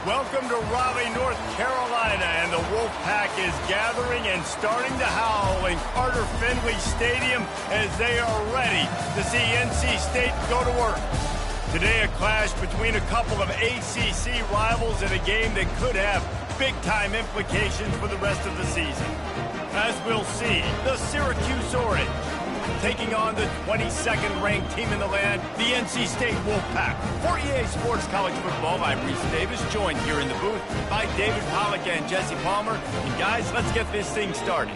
Welcome to Raleigh, North Carolina, and the Wolfpack is gathering and starting to howl in Carter Finley Stadium as they are ready to see NC State go to work. Today, a clash between a couple of ACC rivals in a game that could have big-time implications for the rest of the season. As we'll see, the Syracuse Orange taking on the 22nd ranked team in the land, the NC State Wolfpack. For EA Sports College Football, I'm Reese Davis, joined here in the booth by David Pollack and Jesse Palmer. And guys, let's get this thing started.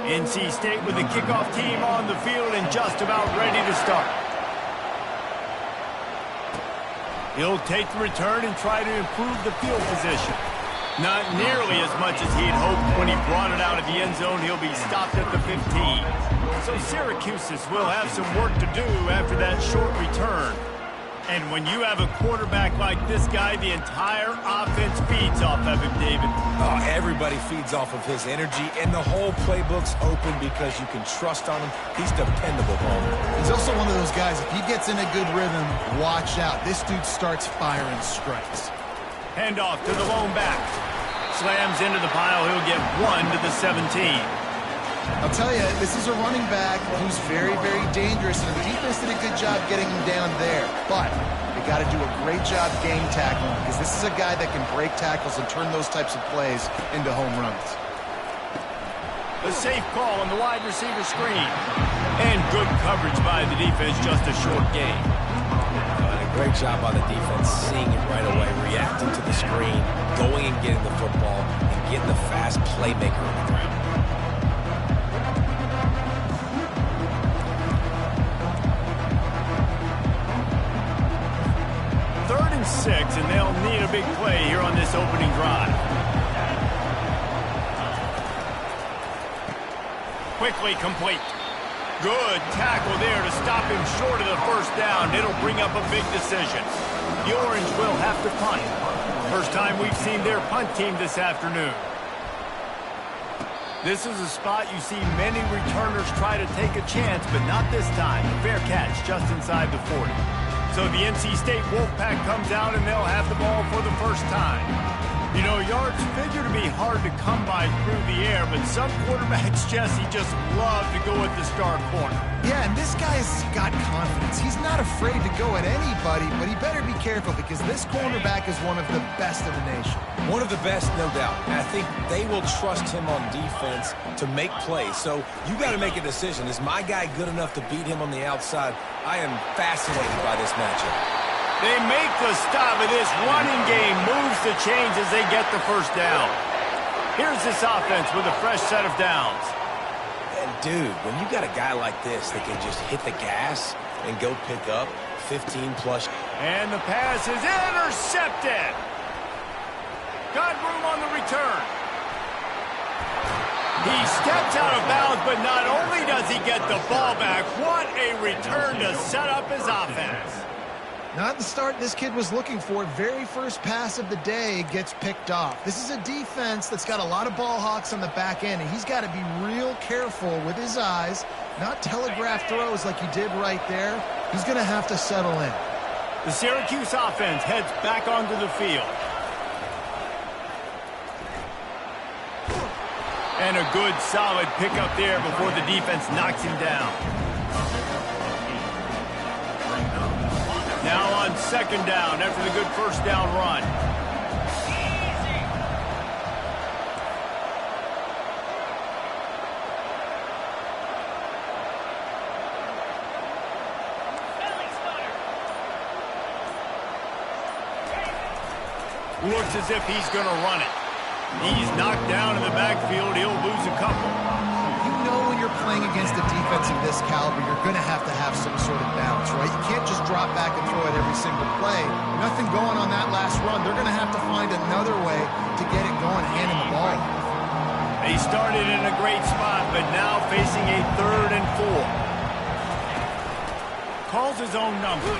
NC State with the kickoff team on the field and just about ready to start. He'll take the return and try to improve the field position. Not nearly as much as he'd hoped when he brought it out of the end zone. He'll be stopped at the 15. So Syracuse will have some work to do after that short return. And when you have a quarterback like this guy, the entire offense feeds off of him, David. Oh, everybody feeds off of his energy, and the whole playbook's open because you can trust on him. He's dependable, Homer. He's also one of those guys, if he gets in a good rhythm, watch out. This dude starts firing strikes. Handoff to the lone back. Slams into the pile. He'll get 1 to the 17. I'll tell you, this is a running back who's very, very dangerous, and the defense did a good job getting him down there. But they got to do a great job game tackling because this is a guy that can break tackles and turn those types of plays into home runs. A safe call on the wide receiver screen. And good coverage by the defense, just a short gain. A great job by the defense, seeing it right away, reacting to the screen, going and getting the football, and getting the fast playmaker on the ground. 3rd and 6, and they'll need a big play here on this opening drive. Quickly complete. Good tackle there to stop him short of the first down. It'll bring up a big decision. The Orange will have to punt. First time we've seen their punt team this afternoon. This is a spot you see many returners try to take a chance, but not this time. A fair catch just inside the 40. So the NC State Wolfpack comes out and they'll have the ball for the first time. You know, yards figure to be hard to come by through the air, but some quarterbacks, Jesse, just love to go at the star corner. Yeah, and this guy's got confidence. He's not afraid to go at anybody, but he better be careful because this cornerback is one of the best in the nation. One of the best, no doubt. And I think they will trust him on defense to make plays. So you got to make a decision. Is my guy good enough to beat him on the outside? I am fascinated by this matchup. They make the stop, and this running game moves the chains as they get the first down. Here's this offense with a fresh set of downs. And, dude, when you got a guy like this that can just hit the gas and go pick up 15-plus. And the pass is intercepted. Got room on the return. He steps out of bounds, but not only does he get the ball back, what a return to set up his offense. Not the start this kid was looking for. Very first pass of the day gets picked off. This is a defense that's got a lot of ball hawks on the back end, and he's got to be real careful with his eyes, not telegraph throws like he did right there. He's going to have to settle in. The Syracuse offense heads back onto the field. And a good, solid pickup there before the defense knocks him down. Now on 2nd down after the good first down run. Looks as if he's going to run it. He's knocked down in the backfield. He'll lose a couple. You know when you're playing against a defense of this caliber, you're going to have some sort of balance, right? You can't just drop back and throw it every single play. Nothing going on that last run. They're going to have to find another way to get it going and hand him the ball. He started in a great spot, but now facing a 3rd and 4. Calls his own number.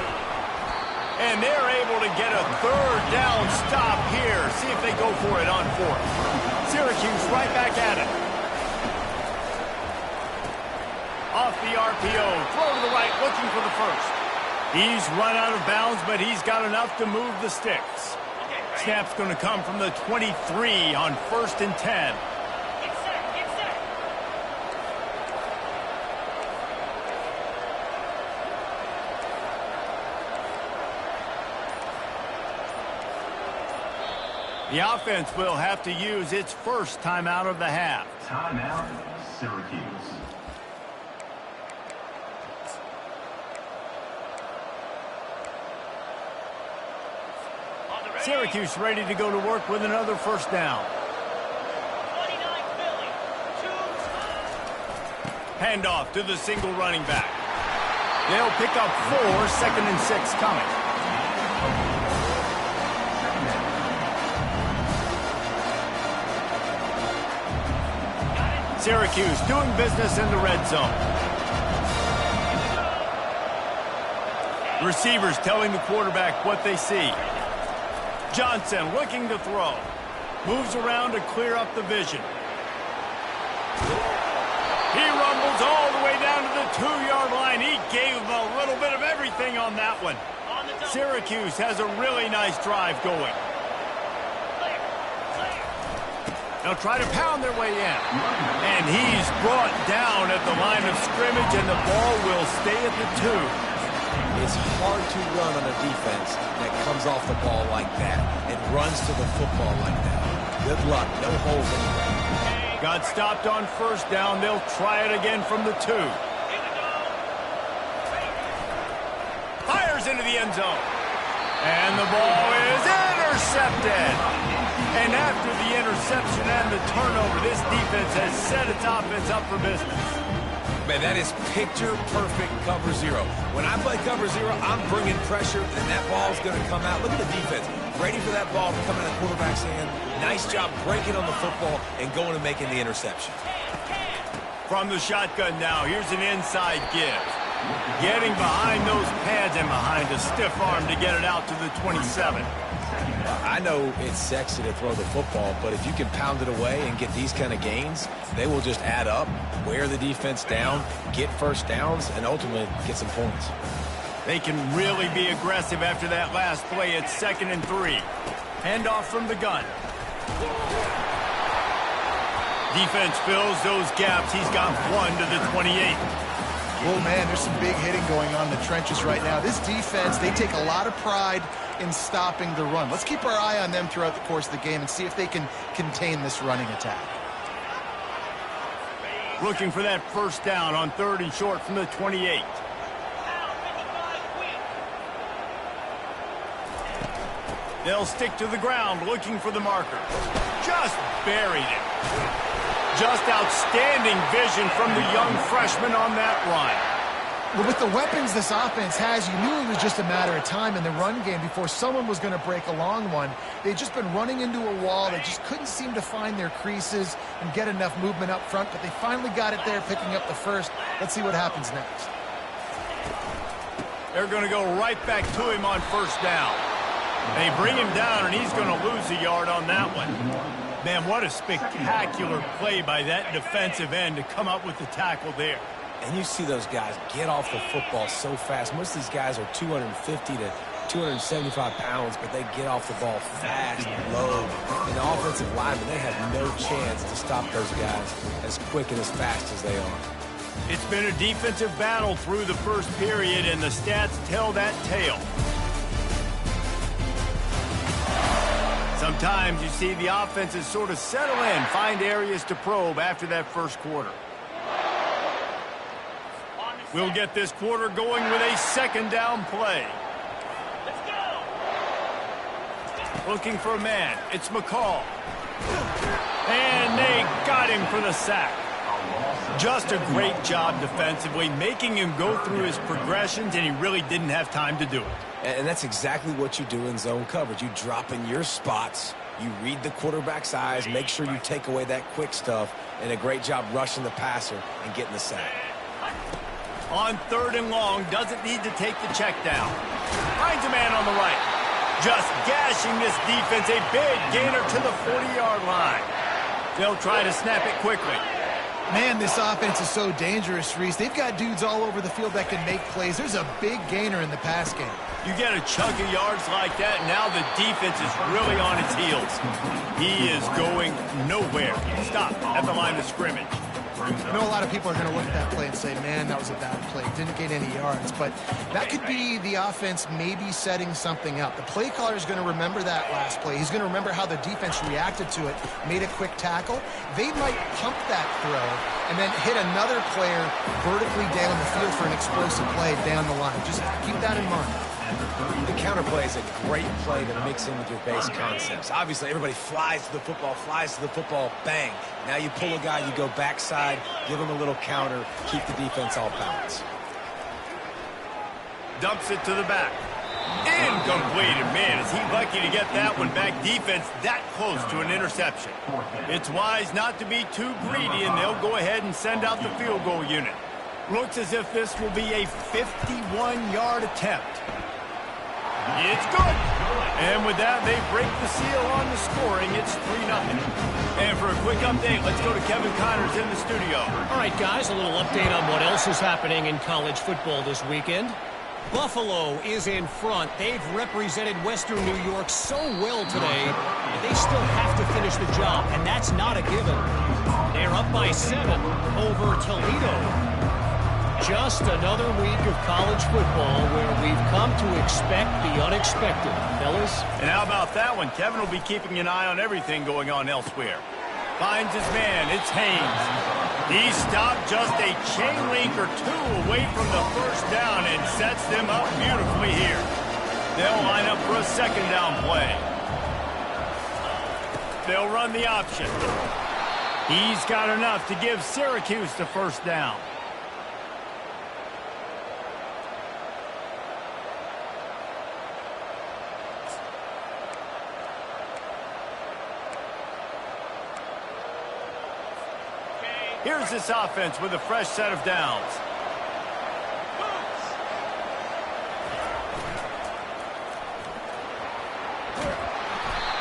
And they're able to get a 3rd down stop here. See if they go for it on 4th. Syracuse right back at it. Off the RPO, throw to the right, looking for the first. He's run out of bounds, but he's got enough to move the sticks. Snap's going to come from the 23 on 1st and 10. The offense will have to use its first timeout of the half. Timeout, Syracuse. Syracuse ready to go to work with another first down. Handoff to the single running back. They'll pick up 4, 2nd and 6 coming. Syracuse doing business in the red zone. Receivers telling the quarterback what they see. Johnson looking to throw. Moves around to clear up the vision. He rumbles all the way down to the 2-yard line. He gave him a little bit of everything on that one. Syracuse has a really nice drive going. They'll try to pound their way in. And he's brought down at the line of scrimmage, and the ball will stay at the 2. It's hard to run on a defense that comes off the ball like that and runs to the football like that. Good luck. No holes anywhere. Got stopped on first down. They'll try it again from the 2. Fires into the end zone. And the ball is intercepted. And after the interception and the turnover, this defense has set its offense up for business. Man, that is picture-perfect cover 0. When I play cover 0, I'm bringing pressure, and that ball's going to come out. Look at the defense. Ready for that ball to come out of the quarterback's hand. Nice job breaking on the football and going and making the interception. From the shotgun now, here's an inside give. Getting behind those pads and behind a stiff arm to get it out to the 27. I know it's sexy to throw the football, but if you can pound it away and get these kind of gains, they will just add up, wear the defense down, get first downs, and ultimately get some points. They can really be aggressive after that last play. It's 2nd and 3. Handoff from the gun. Defense fills those gaps. He's got 1 to the 28. Oh, man, there's some big hitting going on in the trenches right now. This defense, they take a lot of pride in stopping the run. Let's keep our eye on them throughout the course of the game and see if they can contain this running attack. Looking for that first down on 3rd and short from the 28. They'll stick to the ground looking for the marker. Just buried it. Just outstanding vision from the young freshman on that run. But with the weapons this offense has, you knew it was just a matter of time in the run game before someone was going to break a long one. They'd just been running into a wall. They just couldn't seem to find their creases and get enough movement up front, but they finally got it there, picking up the first. Let's see what happens next. They're going to go right back to him on first down. They bring him down, and he's going to lose a yard on that one. Man, what a spectacular play by that defensive end to come up with the tackle there. And you see those guys get off the football so fast. Most of these guys are 250 to 275 pounds, but they get off the ball fast and low. And the offensive linemen, they have no chance to stop those guys as quick and as fast as they are. It's been a defensive battle through the first period, and the stats tell that tale. Sometimes you see the offenses sort of settle in, find areas to probe after that first quarter. We'll get this quarter going with a 2nd down play. Let's go. Looking for a man. It's McCall. And they got him for the sack. Just a great job defensively, making him go through his progressions, and he really didn't have time to do it. And that's exactly what you do in zone coverage. You drop in your spots, you read the quarterback's eyes, make sure you take away that quick stuff, and a great job rushing the passer and getting the sack. On 3rd and long, doesn't need to take the check down. Finds a man on the right. Just gashing this defense, a big gainer to the 40-yard line. They'll try to snap it quickly. Man, this offense is so dangerous, Reese. They've got dudes all over the field that can make plays. There's a big gainer in the pass game. You get a chunk of yards like that, now the defense is really on its heels. He is going nowhere. Stop at the line of scrimmage. I know a lot of people are going to look at that play and say, man, that was a bad play. Didn't gain any yards. But that could be the offense maybe setting something up. The play caller is going to remember that last play. He's going to remember how the defense reacted to it, made a quick tackle. They might pump that throw and then hit another player vertically down the field for an explosive play down the line. Just keep that in mind. The counter play is a great play to mix in with your base concepts. Obviously, everybody flies to the football, bang. Now you pull a guy, you go backside, give him a little counter, keep the defense all balanced. Dumps it to the back. Incomplete. And man, is he lucky to get that one back. Defense that close to an interception. It's wise not to be too greedy, and they'll go ahead and send out the field goal unit. Looks as if this will be a 51-yard attempt. It's good. And with that, they break the seal on the scoring. It's 3-0. And for a quick update, let's go to Kevin Connors in the studio. All right, guys, a little update on what else is happening in college football this weekend. Buffalo is in front. They've represented Western New York so well today, and they still have to finish the job, and that's not a given. They're up by 7 over Toledo. Just another week of college football where we've come to expect the unexpected, fellas. And how about that one? Kevin will be keeping an eye on everything going on elsewhere. Finds his man. It's Haynes. He stopped just a chain link or two away from the first down and sets them up beautifully here. They'll line up for a second down play. They'll run the option. He's got enough to give Syracuse the first down. Here's this offense with a fresh set of downs.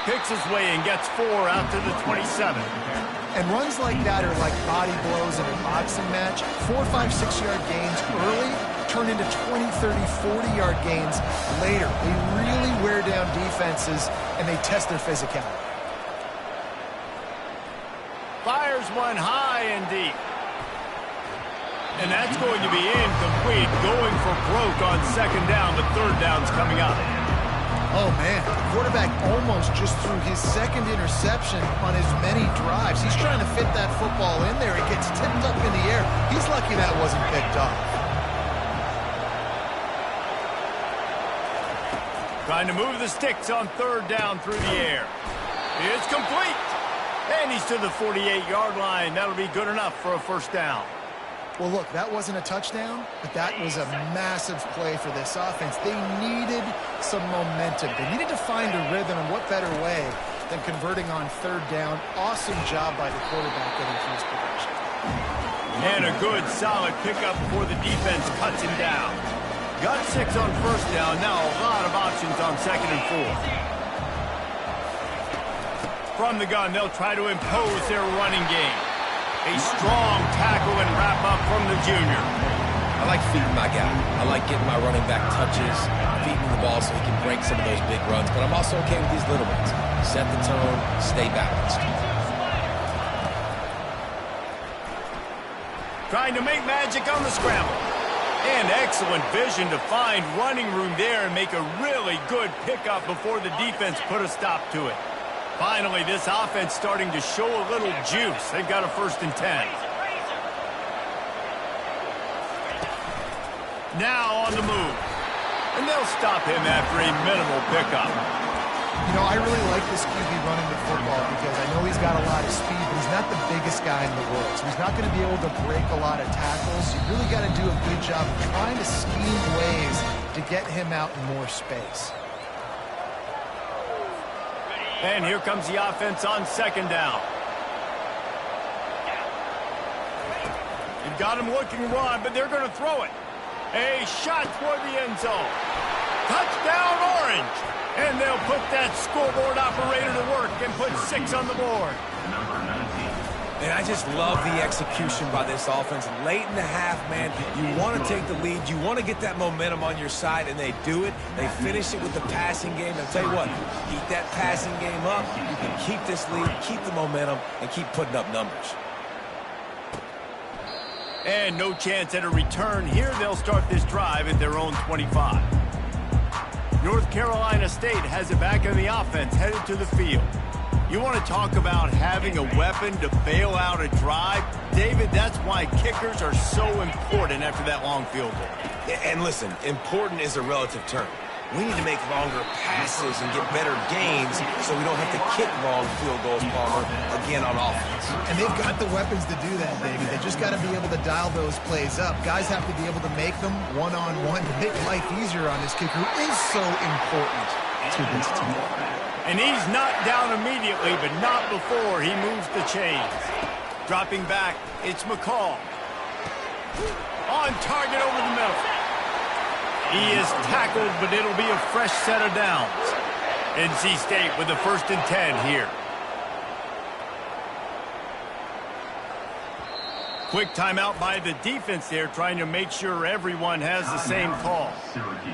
Picks his way and gets 4 out to the 27. And runs like that are like body blows in a boxing match. 4, 5, 6-yard gains early turn into 20, 30, 40-yard gains later. They really wear down defenses, and they test their physicality. Fires one high and deep. And that's going to be incomplete. Going for broke on second down. The third down's coming up. Oh, man. The quarterback almost just threw his second interception on as many drives. He's trying to fit that football in there. It gets tipped up in the air. He's lucky that wasn't picked off. Trying to move the sticks on third down through the air. It's complete. And he's to the 48-yard line. That'll be good enough for a first down. Well, look, that wasn't a touchdown, but that was a massive play for this offense. They needed some momentum. They needed to find a rhythm, and what better way than converting on third down. Awesome job by the quarterback getting through his progression. And a good, solid pickup before the defense cuts him down. Got 6 on first down. Now a lot of options on second and 4. From the gun, they'll try to impose their running game. A strong tackle and wrap-up from the junior. I like feeding my guy. I like getting my running back touches, feeding the ball so he can break some of those big runs. But I'm also okay with these little ones. Set the tone, stay balanced. Trying to make magic on the scramble. And excellent vision to find running room there and make a really good pickup before the defense put a stop to it. Finally, this offense starting to show a little juice. They've got a 1st and 10. Now on the move. And they'll stop him after a minimal pickup. You know, I really like this QB running the football because I know he's got a lot of speed, but he's not the biggest guy in the world. So he's not going to be able to break a lot of tackles. You really got to do a good job of trying to scheme ways to get him out in more space. And here comes the offense on second down. You've got him looking to run, but they're going to throw it. A shot toward the end zone. Touchdown, Orange. And they'll put that scoreboard operator to work and put 6 on the board. Number 19. And I just love the execution by this offense. Late in the half, man, you want to take the lead. You want to get that momentum on your side, and they do it. They finish it with the passing game. I'll tell you what, keep that passing game up. You can keep this lead, keep the momentum, and keep putting up numbers. And no chance at a return here. They'll start this drive at their own 25. North Carolina State has it back in the offense, headed to the field. You want to talk about having a weapon to bail out a drive? David, that's why kickers are so important after that long field goal. And listen, important is a relative term. We need to make longer passes and get better gains so we don't have to kick long field goals, Palmer, again on offense. And they've got the weapons to do that, David. They just got to be able to dial those plays up. Guys have to be able to make them one-on-one to make life easier on this kicker, who is so important to this team. And he's knocked down immediately, but not before he moves the chains. Dropping back, it's McCall. On target over the middle. He is tackled, but it'll be a fresh set of downs. NC State with the 1st and 10 here. Quick timeout by the defense there, trying to make sure everyone has the same call. Syracuse.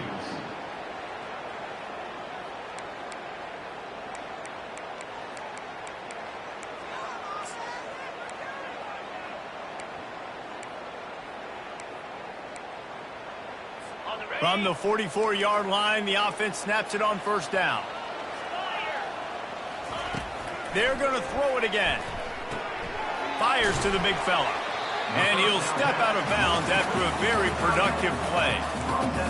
From the 44-yard line, the offense snaps it on 1st down. They're going to throw it again. Fires to the big fella. And he'll step out of bounds after a very productive play.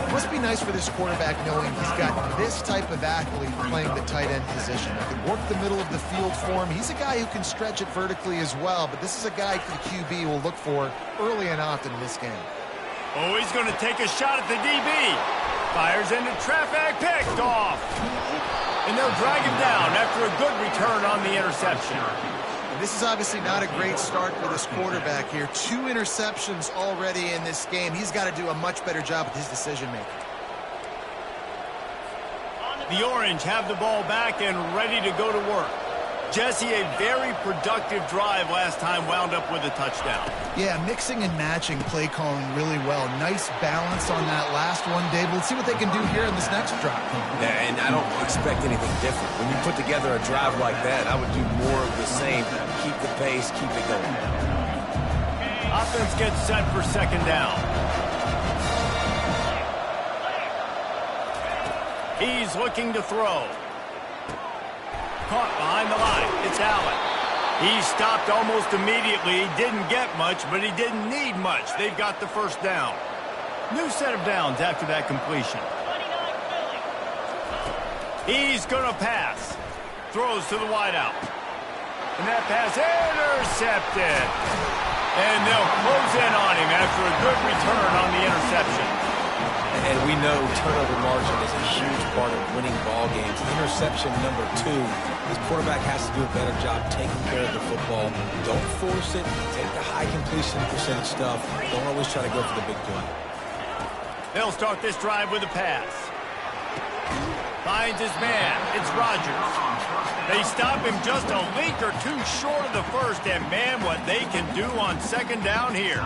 It must be nice for this quarterback knowing he's got this type of athlete playing the tight end position. He can work the middle of the field for him. He's a guy who can stretch it vertically as well, but this is a guy the QB will look for early and often in this game. Oh, he's going to take a shot at the DB. Fires into traffic, picked off. And they'll drag him down after a good return on the interception. And this is obviously not a great start for this quarterback here. 2 interceptions already in this game. He's got to do a much better job with his decision-making. The Orange have the ball back and ready to go to work. Jesse, a very productive drive last time, wound up with a touchdown. Yeah, mixing and matching play calling really well. Nice balance on that last one, Dave. Let's see what they can do here in this next drive. Yeah, and I don't expect anything different. When you put together a drive like that, I would do more of the same. Keep the pace, keep it going. Offense gets set for 2nd down. He's looking to throw. Caught behind the line. It's Allen. He stopped almost immediately. He didn't get much, but he didn't need much. They've got the 1st down. New set of downs after that completion. He's going to pass. Throws to the wideout. And that pass intercepted. And they'll close in on him after a good return on the interception. And we know turnover margin is a huge part of winning ball games. Interception number 2. This quarterback has to do a better job taking care of the football. Don't force it. Take the high completion percentage stuff. Don't always try to go for the big play. They'll start this drive with a pass. Finds his man. It's Rodgers. They stop him just a leak or 2 short of the 1st, and man, what they can do on 2nd down here.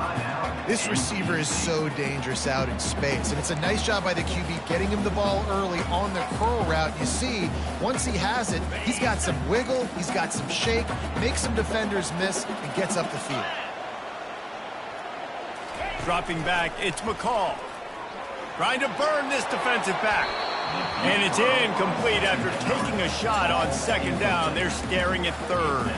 This receiver is so dangerous out in space, and it's a nice job by the QB getting him the ball early on the curl route. You see, once he has it, he's got some wiggle, he's got some shake, makes some defenders miss, and gets up the field. Dropping back, it's McCall. Trying to burn this defensive back. And it's incomplete after taking a shot on 2nd down. They're staring at 3rd.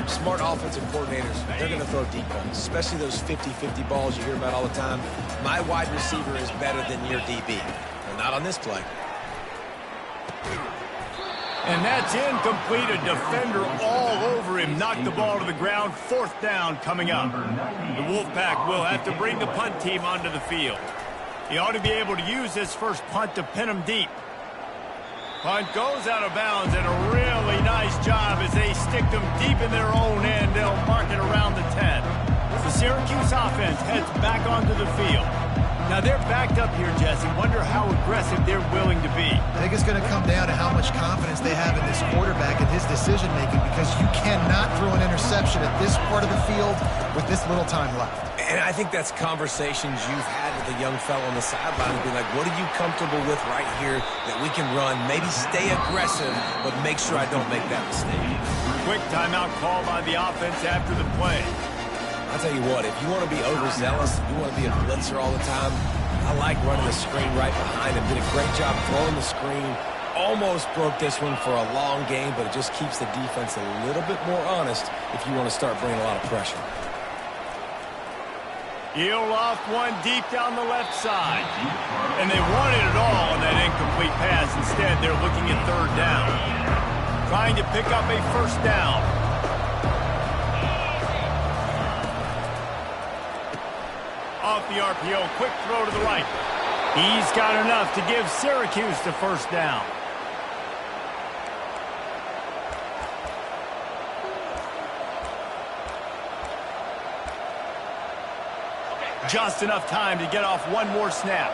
Smart offensive coordinators, they're going to throw deep balls, especially those 50-50 balls you hear about all the time. My wide receiver is better than your DB. Well, not on this play. And that's incomplete. A defender all over him. Knocked the ball to the ground. 4th down coming up. The Wolfpack will have to bring the punt team onto the field. He ought to be able to use this first punt to pin him deep. Punt goes out of bounds, and a really nice job as they stick them deep in their own end. They'll mark it around the 10. The Syracuse offense heads back onto the field. Now they're backed up here, Jesse. Wonder how aggressive they're willing to be. I think it's going to come down to how much confidence they have in this quarterback and his decision-making, because you cannot throw an interception at this part of the field with this little time left. And I think that's conversations you've had with the young fellow on the sideline and be like, what are you comfortable with right here that we can run? Maybe stay aggressive, but make sure I don't make that mistake. Quick timeout call by the offense after the play. I'll tell you what, if you want to be overzealous, if you want to be a blitzer all the time, I like running the screen right behind him. Did a great job throwing the screen. Almost broke this one for a long game, but it just keeps the defense a little bit more honest if you want to start bringing a lot of pressure. He'll loft one deep down the left side. And they wanted it all on that incomplete pass. Instead, they're looking at third down. Trying to pick up a first down. Off the RPO, quick throw to the right. He's got enough to give Syracuse the first down. Just enough time to get off one more snap.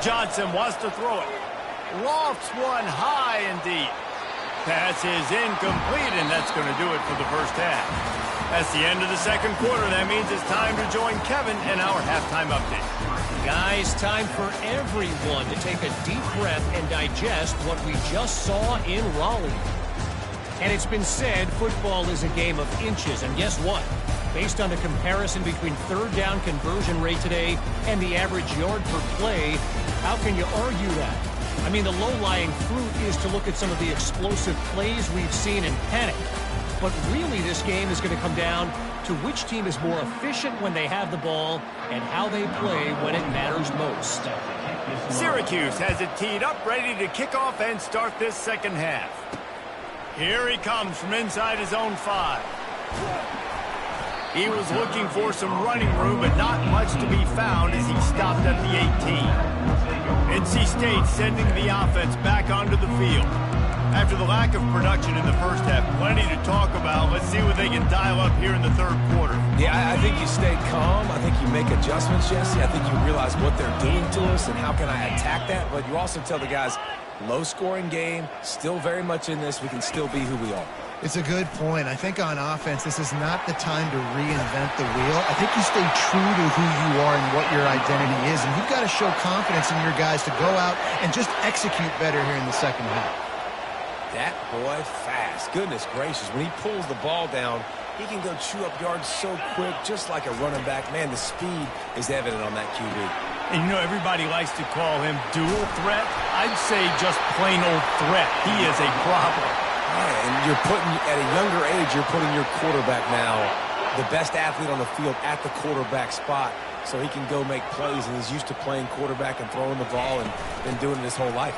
Johnson wants to throw it. Lofts one high and deep. Pass is incomplete, and that's going to do it for the first half. That's the end of the second quarter. That means it's time to join Kevin in our halftime update. Guys, time for everyone to take a deep breath and digest what we just saw in Raleigh. And it's been said football is a game of inches, and guess what? Based on the comparison between third down conversion rate today and the average yard per play, how can you argue that? I mean, the low-lying fruit is to look at some of the explosive plays we've seen and panic. But really, this game is going to come down to which team is more efficient when they have the ball and how they play when it matters most. Syracuse has it teed up, ready to kick off and start this second half. Here he comes from inside his own 5. He was looking for some running room, but not much to be found as he stopped at the 18. NC State sending the offense back onto the field. After the lack of production in the first half, plenty to talk about. Let's see what they can dial up here in the third quarter. Yeah, I think you stay calm. I think you make adjustments, Jesse. I think you realize what they're doing to us and how can I attack that. But you also tell the guys, low-scoring game, still very much in this. We can still be who we are. It's a good point. I think on offense, this is not the time to reinvent the wheel. I think you stay true to who you are and what your identity is. And you've got to show confidence in your guys to go out and just execute better here in the second half. That boy fast. Goodness gracious. When he pulls the ball down, he can go chew up yards so quick, just like a running back. Man, the speed is evident on that QB. And you know, everybody likes to call him dual threat. I'd say just plain old threat. He is a problem. Yeah, and you're putting, at a younger age, you're putting your quarterback now, the best athlete on the field at the quarterback spot, so he can go make plays, and he's used to playing quarterback and throwing the ball and been doing it his whole life.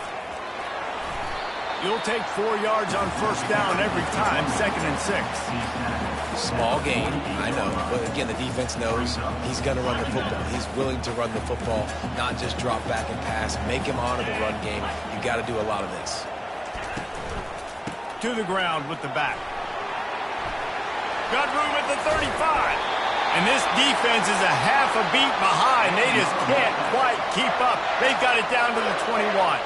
You'll take 4 yards on first down every time, 2nd and 6. Small gain, I know, but again, the defense knows he's going to run the football. He's willing to run the football, not just drop back and pass, make him honor the run game. You got to do a lot of this. To the ground with the back. Got room at the 35. And this defense is a half a beat behind. They just can't quite keep up. They've got it down to the 21.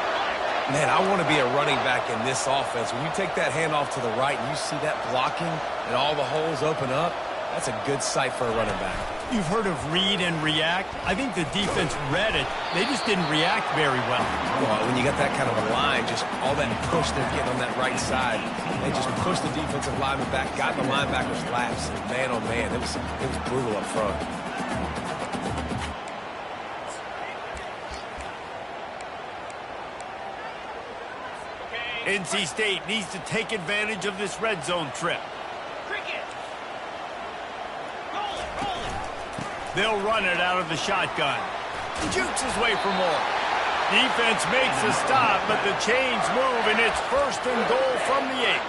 Man, I want to be a running back in this offense. When you take that handoff to the right and you see that blocking and all the holes open up, that's a good sight for a running back. You've heard of read and react. I think the defense read it. They just didn't react very well. Well, when you got that kind of a line, just all that push they're getting on that right side, they just pushed the defensive lineman back, got in the linebacker's laps, and man, oh man, it was brutal up front. NC State needs to take advantage of this red zone trip. They'll run it out of the shotgun. Jukes his way for more. Defense makes a stop, but the chains move, and it's 1st and goal from the 8.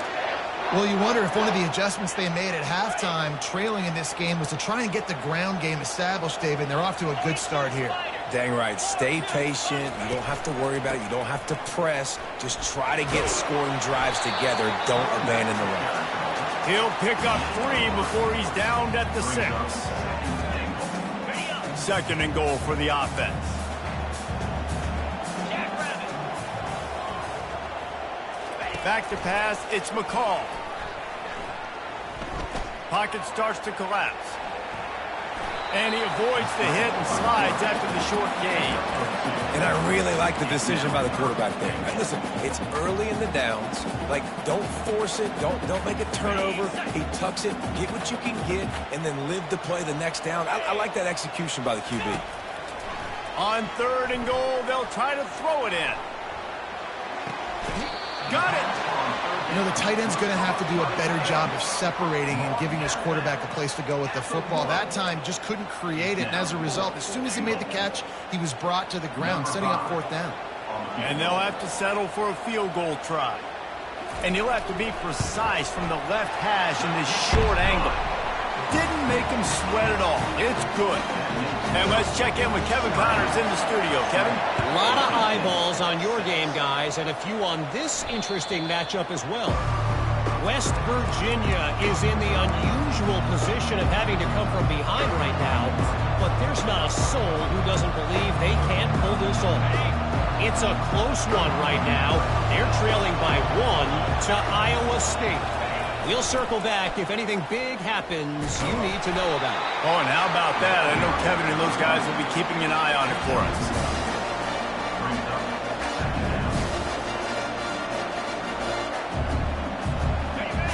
Well, you wonder if one of the adjustments they made at halftime, trailing in this game, was to try and get the ground game established, David, and they're off to a good start here. Dang right. Stay patient. You don't have to worry about it. You don't have to press. Just try to get scoring drives together. Don't abandon the run. He'll pick up 3 before he's downed at the 6. 2nd and goal for the offense. Back to pass, it's McCall. Pocket starts to collapse. And he avoids the hit and slides after the short gain. And I really like the decision by the quarterback there. And listen, it's early in the downs. Like, don't force it. Don't make a turnover. He tucks it, get what you can get, and then live to play the next down. I like that execution by the QB. On 3rd and goal, they'll try to throw it in. Got it! You know, the tight end's going to have to do a better job of separating and giving his quarterback a place to go with the football. That time just couldn't create it, and as a result, as soon as he made the catch, he was brought to the ground, setting up 4th down. And they'll have to settle for a field goal try. And he'll have to be precise from the left hash in this short angle. Didn't make him sweat at all. It's good. And let's check in with Kevin Connors in the studio. Kevin? A lot of eyeballs on your game, guys, and a few on this interesting matchup as well. West Virginia is in the unusual position of having to come from behind right now, but there's not a soul who doesn't believe they can't pull this off. It's a close one right now. They're trailing by 1 to Iowa State. We'll circle back if anything big happens you need to know about. Oh, and how about that? I know Kevin and those guys will be keeping an eye on it for us.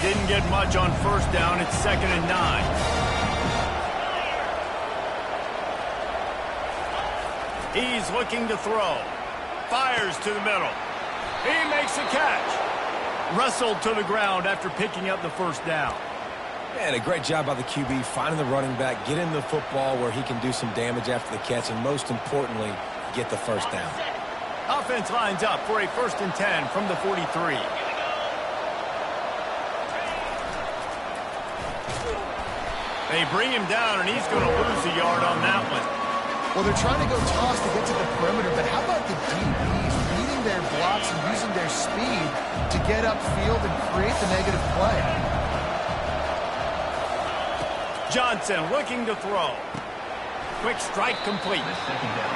Didn't get much on 1st down. It's 2nd and 9. He's looking to throw. Fires to the middle. He makes a catch. Wrestled to the ground after picking up the 1st down. Man, a great job by the QB, finding the running back, getting the football where he can do some damage after the catch, and most importantly, get the 1st down. Offense lines up for a 1st and 10 from the 43. They bring him down, and he's going to lose a yard on that one. Well, they're trying to go toss to get to the perimeter, but how about the DBs beating their blocks and using their speed to get upfield and create the negative play? Johnson looking to throw. Quick strike complete.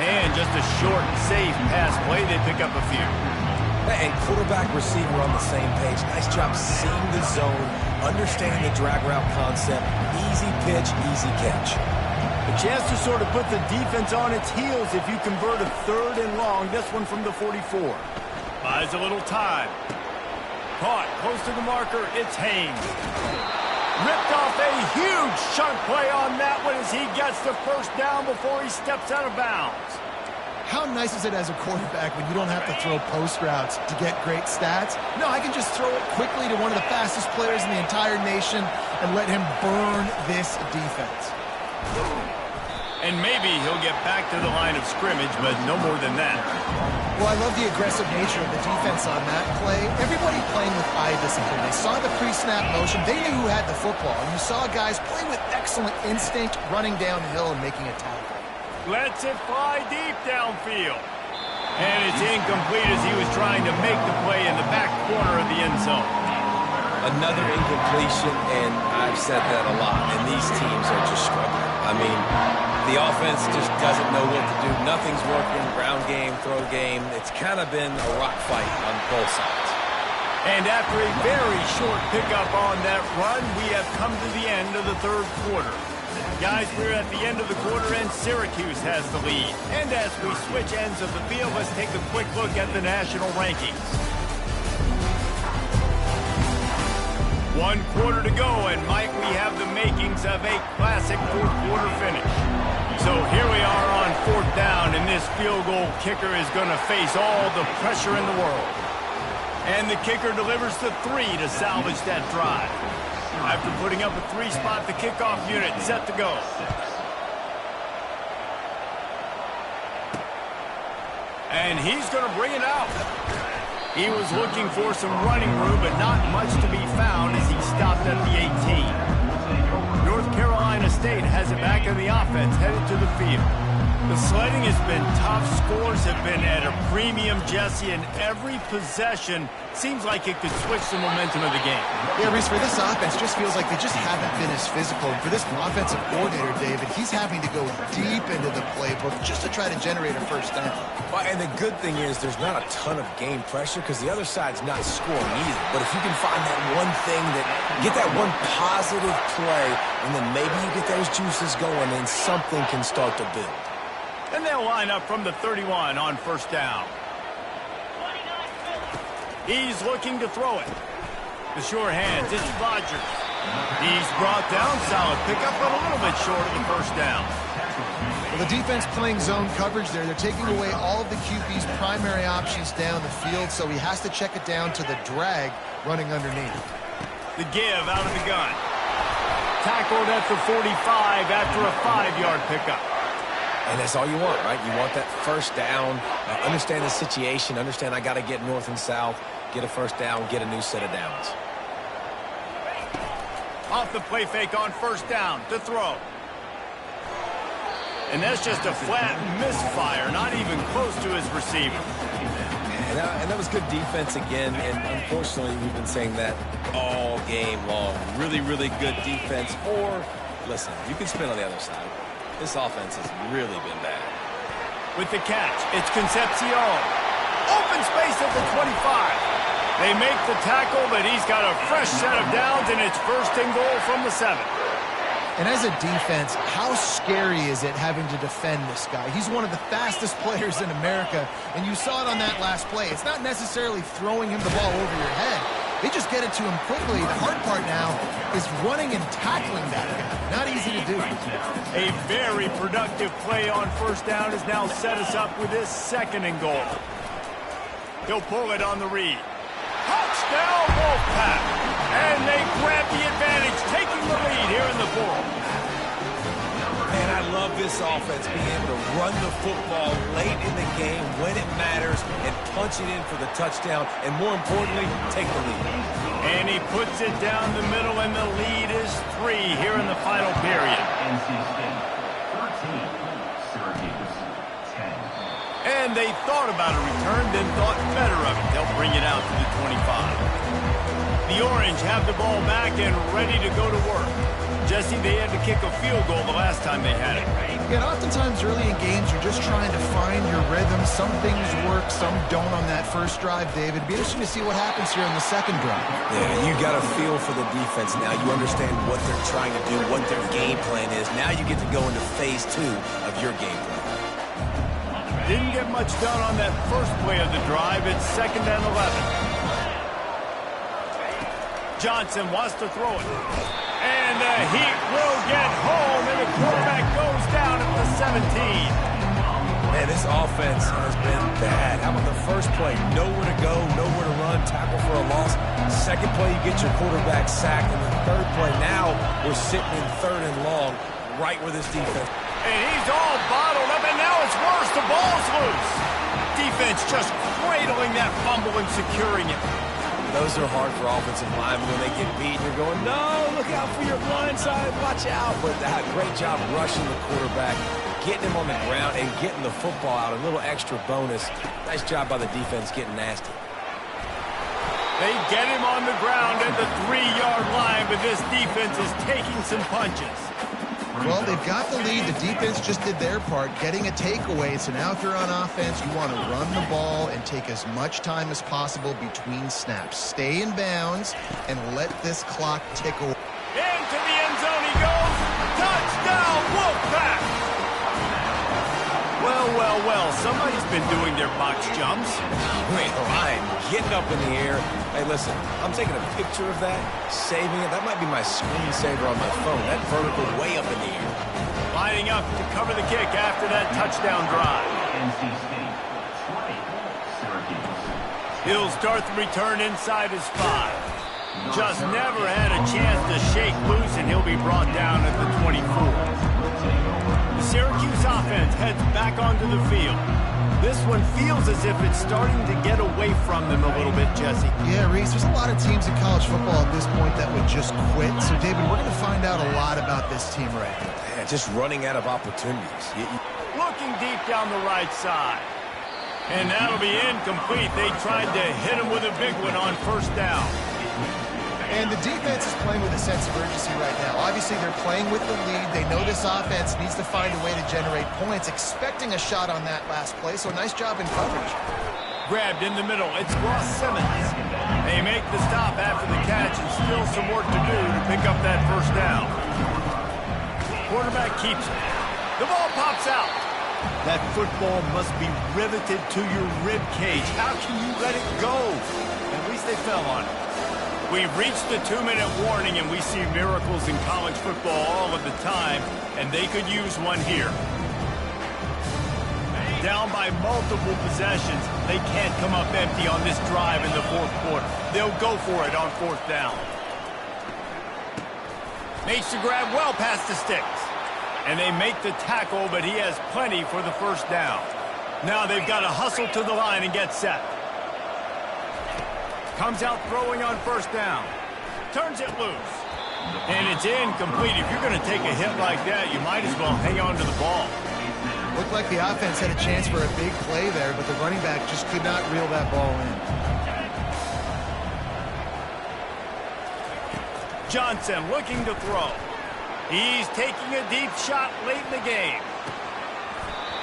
And just a short, safe pass play. They pick up a few. And quarterback, receiver on the same page. Nice job seeing the zone, understanding the drag route concept. Easy pitch, easy catch. A chance to sort of put the defense on its heels if you convert a 3rd and long. This one from the 44. Buys a little time. Caught close to the marker. It's Haynes. Ripped off a huge chunk play on that one as he gets the 1st down before he steps out of bounds. How nice is it as a quarterback when you don't have to throw post routes to get great stats? No, I can just throw it quickly to one of the fastest players in the entire nation and let him burn this defense. And maybe he'll get back to the line of scrimmage, but no more than that. Well, I love the aggressive nature of the defense on that play. Everybody playing with eye discipline. They saw the pre-snap motion. They knew who had the football. And you saw guys play with excellent instinct, running downhill and making a tackle. Lets it fly deep downfield. And it's incomplete as he was trying to make the play in the back corner of the end zone. Another incompletion, and I've said that a lot, and these teams are just struggling. I mean, the offense just doesn't know what to do. Nothing's working. Ground game, throw game. It's kind of been a rock fight on both sides. And after a very short pickup on that run, we have come to the end of the 3rd quarter. Guys, we're at the end of the quarter, and Syracuse has the lead. And as we switch ends of the field, let's take a quick look at the national rankings. 1 quarter to go, and Mike, we have the makings of a classic 4th quarter finish. So here we are on 4th down, and this field goal kicker is going to face all the pressure in the world. And the kicker delivers the 3 to salvage that drive. After putting up a 3-spot, the kickoff unit set to go. And he's going to bring it out. He was looking for some running room, but not much to be found as he stopped at the 18. North Carolina State has it back in the offense, headed to the field. The sledding has been tough. Scores have been at a premium, Jesse, and every possession seems like it could switch the momentum of the game. Yeah, Reese, for this offense, just feels like they just haven't been as physical. And for this offensive coordinator, David, he's having to go deep into the playbook just to try to generate a first down. Well, and the good thing is there's not a ton of game pressure because the other side's not scoring either. But if you can find that one thing get that one positive play, and then maybe you get those juices going, then something can start to build. And they'll line up from the 31 on first down. He's looking to throw it. The sure hands, it's Rodgers. He's brought down, solid pickup, but a little bit short of the first down. Well, the defense playing zone coverage there. They're taking away all of the QB's primary options down the field, so he has to check it down to the drag running underneath. The give out of the gun. Tackled at the 45 after a 5-yard pickup. And that's all you want, right? You want that first down, understand the situation, understand I got to get north and south, get a first down, get a new set of downs. Off the play fake on first down to throw. And that's just a flat misfire, not even close to his receiver. And that was good defense again, and unfortunately we've been saying that all game long. Really, really good defense. Or, listen, you can spin on the other side. This offense has really been bad. With the catch, it's Concepcion. Open space at the 25. They make the tackle, but he's got a fresh set of downs, and it's first and goal from the 7. And as a defense, how scary is it having to defend this guy? He's one of the fastest players in America, and you saw it on that last play. It's not necessarily throwing him the ball over your head. They just get it to him quickly. The hard part now is running and tackling that guy. Not easy to do. A very productive play on first down has now set us up with this second and goal. He'll pull it on the read. Touchdown, Wolfpack! And they grab the advantage, taking the lead here in the fourth. Man, I love this offense being able to run the football late in the game when it matters and punch it in for the touchdown, and more importantly, take the lead. And he puts it down the middle, and the lead is 3 here in the final period. NC State 13, Syracuse 10. And they thought about a return, then thought better of it. They'll bring it out to the 25. The Orange have the ball back and ready to go to work. Jesse, they had to kick a field goal the last time they had it. Yeah, and oftentimes early in games, you're just trying to find your rhythm. Some things work, some don't on that first drive, David. It'd be interesting to see what happens here in the second drive. Yeah, you got a feel for the defense now. You understand what they're trying to do, what their game plan is. Now you get to go into phase 2 of your game plan. Didn't get much done on that first play of the drive. It's 2nd and 11. Johnson wants to throw it. And the Heat will get home, and the quarterback goes down at the 17. Man, this offense has been bad. How about the first play? Nowhere to go, nowhere to run, tackle for a loss. Second play, you get your quarterback sacked. And the third play, now we're sitting in 3rd and long, right where this defense. And he's all bottled up, and now it's worse. The ball's loose. Defense just cradling that fumble and securing it. Those are hard for offensive linemen when they get beat. You're going, no, look out for your blind side, watch out. But great job rushing the quarterback, getting him on the ground, and getting the football out. A little extra bonus. Nice job by the defense getting nasty. They get him on the ground at the 3-yard line, but this defense is taking some punches. Well, they've got the lead. The defense just did their part, getting a takeaway. So now if you're on offense, you want to run the ball and take as much time as possible between snaps. Stay in bounds and let this clock tick away. Into the end zone he goes. Touchdown, Wolfpack! Well, somebody's been doing their box jumps. Wait, Ryan, getting up in the air. Hey, listen, I'm taking a picture of that, saving it. That might be my screensaver on my phone. That vertical way up in the air. Lining up to cover the kick after that touchdown drive. NC State 20, Syracuse. He'll start the return inside his 5. Just never had a chance to shake loose, and he'll be brought down at the 24. The Syracuse offense heads back onto the field. This one feels as if it's starting to get away from them a little bit, Jesse. Yeah, Reese, there's a lot of teams in college football at this point that would just quit. So, David, we're going to find out a lot about this team right now. Yeah, just running out of opportunities. Look looking deep down the right side. And that'll be incomplete. They tried to hit him with a big one on first down. And the defense is playing with a sense of urgency right now. Obviously, they're playing with the lead. They know this offense needs to find a way to generate points, expecting a shot on that last play, so nice job in coverage. Grabbed in the middle. It's Ross Simmons. They make the stop after the catch and still some work to do to pick up that first down. Quarterback keeps it. The ball pops out. That football must be riveted to your rib cage. How can you let it go? At least they fell on it. We've reached the 2-minute warning, and we see miracles in college football all of the time, and they could use one here. Down by multiple possessions, they can't come up empty on this drive in the fourth quarter. They'll go for it on fourth down. Makes the grab well past the sticks. And they make the tackle, but he has plenty for the first down. Now they've got to hustle to the line and get set. Comes out throwing on first down. Turns it loose. And it's incomplete. If you're going to take a hit like that, you might as well hang on to the ball. Looked like the offense had a chance for a big play there, but the running back just could not reel that ball in. Johnson looking to throw. He's taking a deep shot late in the game.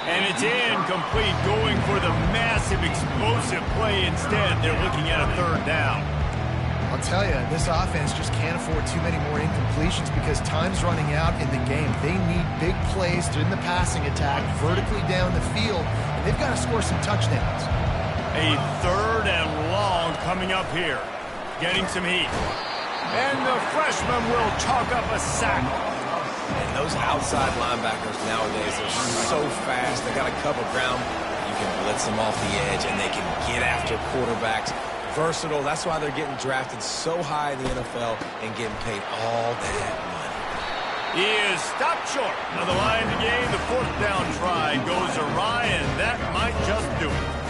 And it's incomplete, going for the massive, explosive play instead. They're looking at a third down. I'll tell you, this offense just can't afford too many more incompletions because time's running out in the game. They need big plays in the passing attack, vertically down the field, and they've got to score some touchdowns. A third and long coming up here. Getting some heat. And the freshman will chalk up a sack. And those outside linebackers nowadays are so fast. They got to cover ground. You can blitz them off the edge, and they can get after quarterbacks. Versatile. That's why they're getting drafted so high in the NFL and getting paid all that money. He is stopped short of the line to gain. The fourth down try goes awry, and that might just do it.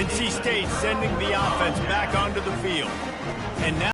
NC State sending the offense back onto the field. And now